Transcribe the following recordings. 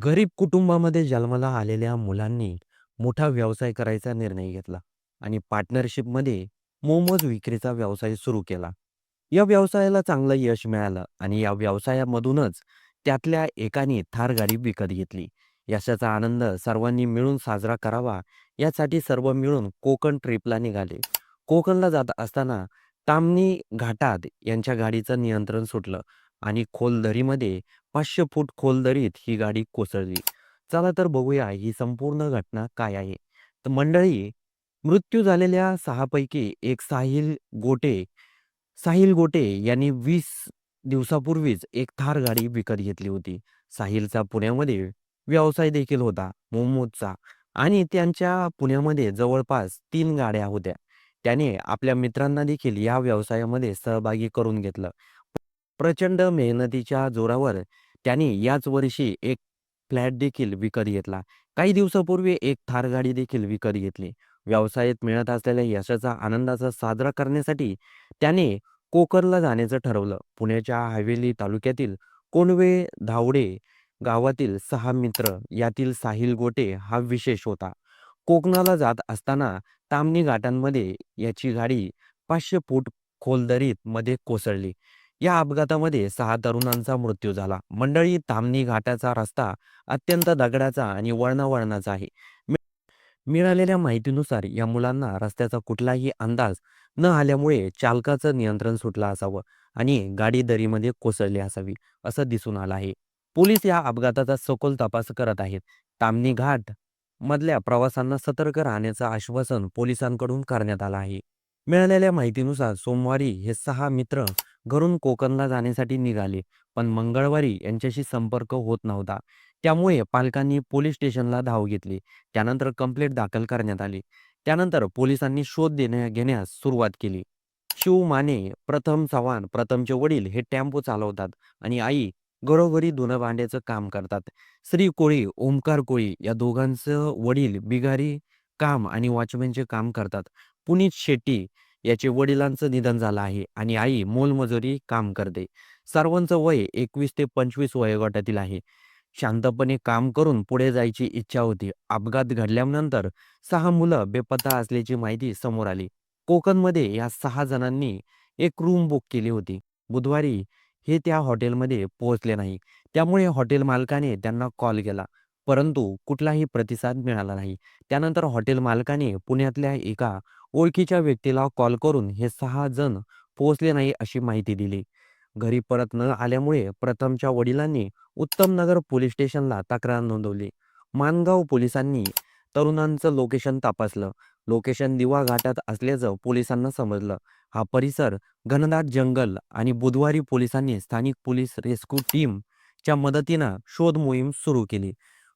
गरीब कुटुंबामध्ये जन्माला आलेल्या मुलांनी मोठा व्यवसाय करायचा निर्णय घेतला आणि पार्टनरशिपमध्ये मोमोज विक्रीचा व्यवसाय सुरू केला. या व्यवसायाला चांगलं यश मिळालं आणि या व्यवसायामधूनच त्यातल्या एकाने थार गाडी विकत घेतली. यशाचा आनंद सर्वांनी मिळून साजरा करावा यासाठी सर्व मिळून कोकण ट्रिपला निघाले. कोकणला जात असताना ताम्हिणी घाटात यांच्या गाडीचं नियंत्रण सुटलं आणि खोल दरीमध्ये 500 फूट खोल दरीत ही गाडी कोसळली. चला तर बघूया ही संपूर्ण घटना काय आहे. तर मंडळी, मृत्यू झालेल्या 6 पैकी एक साहिल गोटे यांनी 20 दिवसापूर्वीच एक थार गाडी विकत घेतली होती. साहिलचा पुण्यामध्ये व्यवसाय देखील होता मोमोजचा आणि त्यांच्या पुण्यामध्ये जवळपास 3 गाड्या होत्या. त्याने आपल्या मित्रांना देखील या व्यवसायामध्ये सहभागी करून घेतलं. प्रचंड मेहनतीच्या जोरावर त्याने याच वर्षी एक फ्लॅट देखील विकत घेतला. काही दिवसापूर्वी एक थार गाडी देखील विकत घेतली. व्यवसायात मिळत असलेल्या यशाचा आनंदाचा साजरा करण्यासाठी त्याने कोकणला जाण्याचं ठरवलं. पुण्याच्या हवेली तालुक्यातील कोंडवे धावडे गावातील 6 मित्र यातील साहिल गोटे हा विशेष होता. कोकणाला जात असताना ताम्हिणी घाटांमध्ये याची गाडी 500 फूट खोल दरीत मध्ये कोसळली. या अपघातामध्ये 6 तरुणांचा मृत्यू झाला. मंडळी, ताम्हिणी घाटाचा रस्ता अत्यंत दगडाचा आणि वळणावळणाचा आहे. मिळालेल्या माहितीनुसार या मुलांना रस्त्याचा कुठलाही अंदाज न आल्यामुळे चालकाचं नियंत्रण सुटलं असावं आणि गाडी दरीमध्ये कोसळली असावी, असं दिसून आलं आहे. पोलीस या अपघाताचा सखोल तपास करत आहेत. ताम्हिणी घाट मधल्या प्रवाशांना सतर्क राहण्याचं आश्वासन पोलिसांकडून करण्यात आलं आहे. मिळालेल्या माहितीनुसार सोमवारी हे 6 मित्र घरून कोकणला जाण्यासाठी निघाले, पण मंगळवारी यांच्याशी संपर्क होत नव्हता. त्यामुळे पालकांनी पोलीस स्टेशनला धाव घेतली. त्यानंतर कंप्लेंट दाखल करण्यात आली. त्यानंतर पोलिसांनी शोध घेण्यास सुरुवात केली. शिव माने, प्रथम चव्हाण, प्रथमचे वडील हे टेम्पो चालवतात आणि आई घरोघरी धुणं भांड्याचं काम करतात. श्री कोळी, ओमकार कोळी या दोघांचं वडील बिगारी काम आणि वॉचमॅनचे काम करतात. पुनीत शेट्टी याचे वडिलांचं निधन झालं आहे आणि आई मोलमजुरी काम करते. सर्वांचं वय 21 ते 25 वयोगटातील आहे. शांतपणे काम करून पुढे जायची इच्छा होती. अपघात घडल्यानंतर 6 मुलं बेपत्ता असल्याची माहिती समोर आली. कोकणमध्ये या 6 जणांनी एक रूम बुक केली होती. बुधवारी हे त्या हॉटेलमध्ये पोहोचले नाही. त्यामुळे हॉटेल मालकाने त्यांना कॉल केला, परंतु कुठलाही प्रतिसाद मिळाला नाही. त्यानंतर हॉटेल मालकाने पुण्यातल्या एका ओळखीच्या व्यक्तीला कॉल करून हे 6 जण पोहोचले नाही अशी माहिती दिली. घरी परत न आल्यामुळे प्रथमच्या वडिलांनी उत्तमनगर पोलीस स्टेशनला तक्रार नोंदवली. माणगाव पोलिसांनी तरुणांचं लोकेशन तपासलं. लोकेशन दिवा घाटात असल्याचं पोलिसांना समजलं. हा परिसर घनदाट जंगल आणि बुधवारी पोलिसांनी स्थानिक पोलीस रेस्क्यू टीमच्या मदतीनं शोध मोहीम सुरू केली.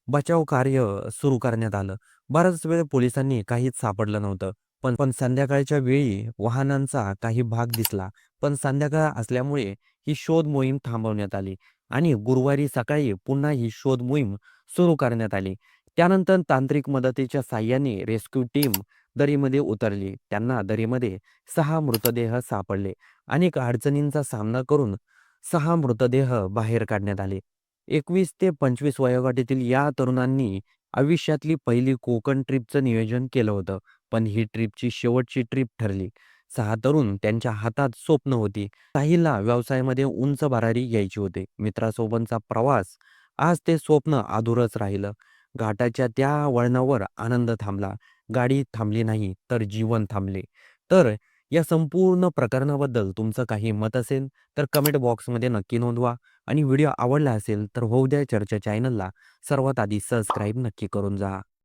बचाव कार्य सुरू करण्यात आलं. बराच वेळ पोलिसांनी काहीच सापडलं नव्हतं. पण पण संध्याकाळच्या वेळी वाहनांचा काही भाग दिसला. पण संध्याकाळ असल्यामुळे ही शोध मोहीम थांबवण्यात आली आणि गुरुवारी सकाळी पुन्हा ही शोध मोहीम सुरू करण्यात आली. त्यानंतर तांत्रिक मदतीच्या साहाय्याने रेस्क्यू टीम दरीमध्ये उतरली. त्यांना दरीमध्ये 6 मृतदेह सापडले. अनेक अडचणींचा सामना करून 6 मृतदेह बाहेर काढण्यात आले. 21 ते 25 वयोगटातील या तरुणांनी आयुष्यातली पहिली कोकण ट्रिपचं नियोजन केलं होतं. पण ही ट्रिपची शेवटची ट्रिप ठरली. 6 तरुण त्यांच्या हातात स्वप्न होती. साहिलला व्यवसायामध्ये उंच भरारी घ्यायची होती. मित्रासोबतचा प्रवास आज ते स्वप्न अधुरच राहिलं. घाटाच्या त्या वळणावर आनंद थांबला. गाडी थांबली नाही, तर जीवन थांबले. तर या संपूर्ण प्रकरणाबद्दल तुमचं काही मत असेल तर कमेंट बॉक्समध्ये नक्की नोंदवा आणि व्हिडिओ आवडला असेल तर होऊ द्या चर्चा चॅनलला सर्वात आधी सबस्क्राईब नक्की करून जा.